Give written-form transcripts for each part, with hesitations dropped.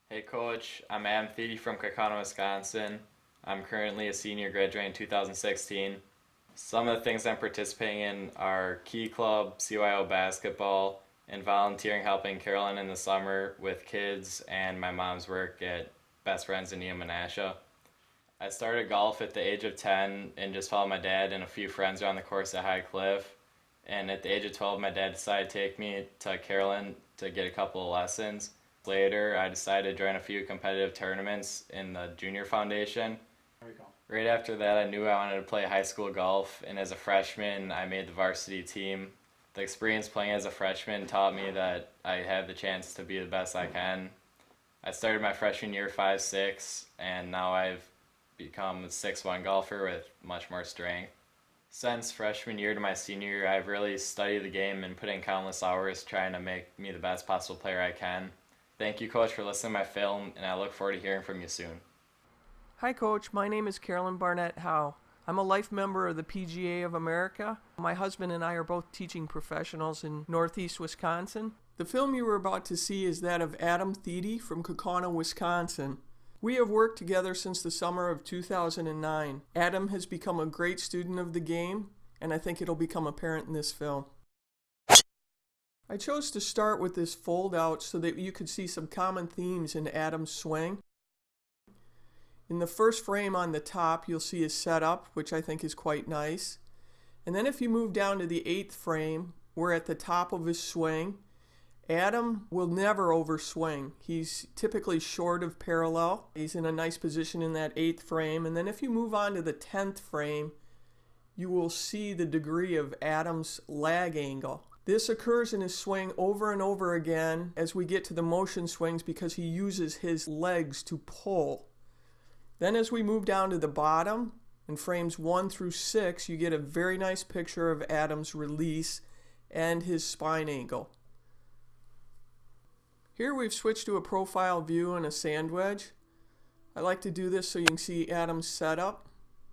Hey coach, I'm Thiede from Wisconsin. I'm currently a senior graduating in 2016. Some of the things I'm participating in are Key Club, CYO basketball, and volunteering helping Carolyn in the summer with kids and my mom's work at Best Friends in Menasha. I started golf at the age of 10 and just followed my dad and a few friends around the course at High Cliff. And at the age of 12, my dad decided to take me to Carolyn to get a couple of lessons. Later, I decided to join a few competitive tournaments in the junior foundation. There we go. Right after that, I knew I wanted to play high school golf, and as a freshman, I made the varsity team. The experience playing as a freshman taught me that I have the chance to be the best I can. I started my freshman year 5'6", and now I've become a 6'1" golfer with much more strength. Since freshman year to my senior year, I've really studied the game and put in countless hours trying to make me the best possible player I can. Thank you, Coach, for listening to my film, and I look forward to hearing from you soon. Hi, Coach. My name is Carolyn Barnett-Howe. I'm a life member of the PGA of America. My husband and I are both teaching professionals in Northeast Wisconsin. The film you were about to see is that of Adam Thiede from Wisconsin. We have worked together since the summer of 2009. Adam has become a great student of the game, and I think it'll become apparent in this film. I chose to start with this fold out so that you could see some common themes in Adam's swing. In the first frame on the top, you'll see his setup, which I think is quite nice. And then if you move down to the 8th frame, we're at the top of his swing. Adam will never overswing. He's typically short of parallel. He's in a nice position in that 8th frame. And then if you move on to the 10th frame, you will see the degree of Adam's lag angle. This occurs in his swing over and over again as we get to the motion swings because he uses his legs to pull. Then as we move down to the bottom, in frames 1 through 6, you get a very nice picture of Adam's release and his spine angle. Here we've switched to a profile view and a sand wedge. I like to do this so you can see Adam's setup.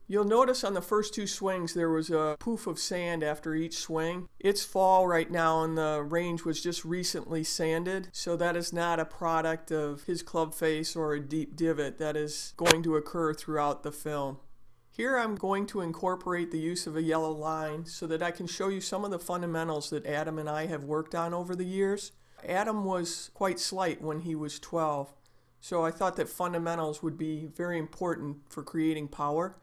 You'll notice on the first 2 swings there was a poof of sand after each swing. It's fall right now and the range was just recently sanded, so that is not a product of his club face or a deep divot. That is going to occur throughout the film. Here I'm going to incorporate the use of a yellow line so that I can show you some of the fundamentals that Adam and I have worked on over the years. Adam was quite slight when he was 12, so I thought that fundamentals would be very important for creating power.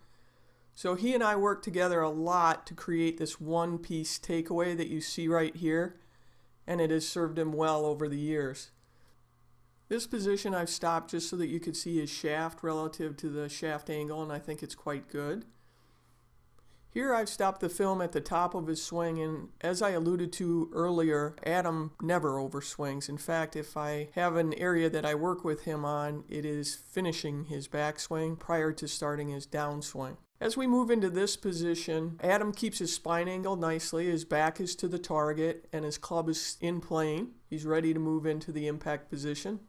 So he and I worked together a lot to create this one-piece takeaway that you see right here, and it has served him well over the years. This position I've stopped just so that you could see his shaft relative to the shaft angle, and I think it's quite good. Here I've stopped the film at the top of his swing, and as I alluded to earlier, Adam never overswings. In fact, if I have an area that I work with him on, it is finishing his backswing prior to starting his downswing. As we move into this position, Adam keeps his spine angle nicely, his back is to the target, and his club is in plane. He's ready to move into the impact position.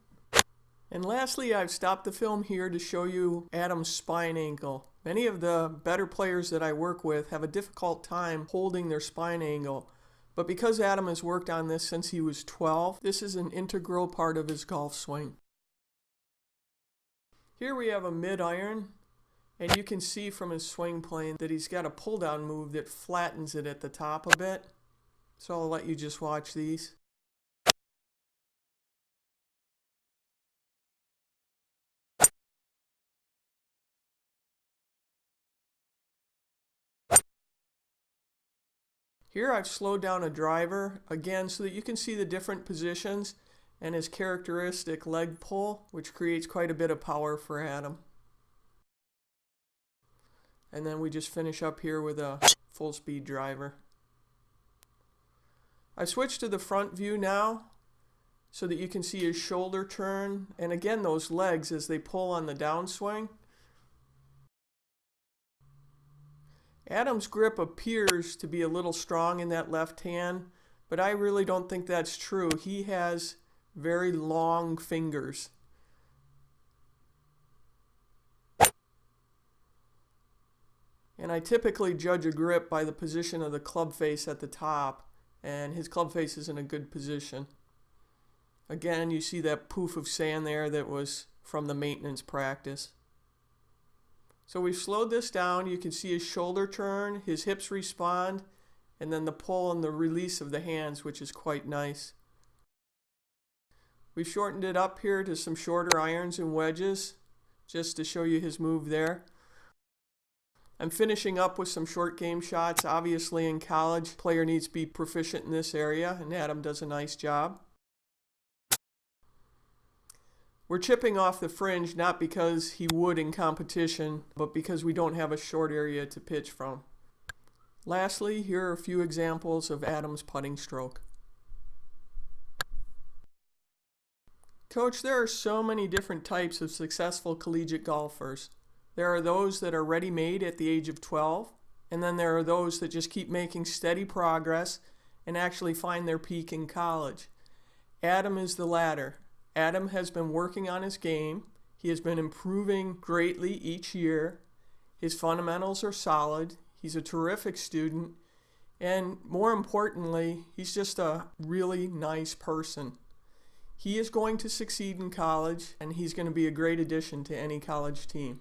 And lastly, I've stopped the film here to show you Adam's spine angle. Many of the better players that I work with have a difficult time holding their spine angle. But because Adam has worked on this since he was 12, this is an integral part of his golf swing. Here we have a mid-iron, and you can see from his swing plane that he's got a pull-down move that flattens it at the top a bit. So I'll let you just watch these. Here I've slowed down a driver, again, so that you can see the different positions and his characteristic leg pull, which creates quite a bit of power for Adam. And then we just finish up here with a full speed driver. I switched to the front view now so that you can see his shoulder turn, and again those legs as they pull on the downswing. Adam's grip appears to be a little strong in that left hand, but I really don't think that's true. He has very long fingers. And I typically judge a grip by the position of the club face at the top, and his club face is in a good position. Again, you see that poof of sand there that was from the maintenance practice. So we've slowed this down. You can see his shoulder turn, his hips respond, and then the pull and the release of the hands, which is quite nice. We've shortened it up here to some shorter irons and wedges, just to show you his move there. I'm finishing up with some short game shots. Obviously in college, player needs to be proficient in this area, and Adam does a nice job. We're chipping off the fringe not because he would in competition, but because we don't have a short area to pitch from. Lastly, here are a few examples of Adam's putting stroke. Coach, there are so many different types of successful collegiate golfers. There are those that are ready-made at the age of 12, and then there are those that just keep making steady progress and actually find their peak in college. Adam is the latter. Adam has been working on his game. He has been improving greatly each year. His fundamentals are solid. He's a terrific student. And more importantly, he's just a really nice person. He is going to succeed in college, and he's going to be a great addition to any college team.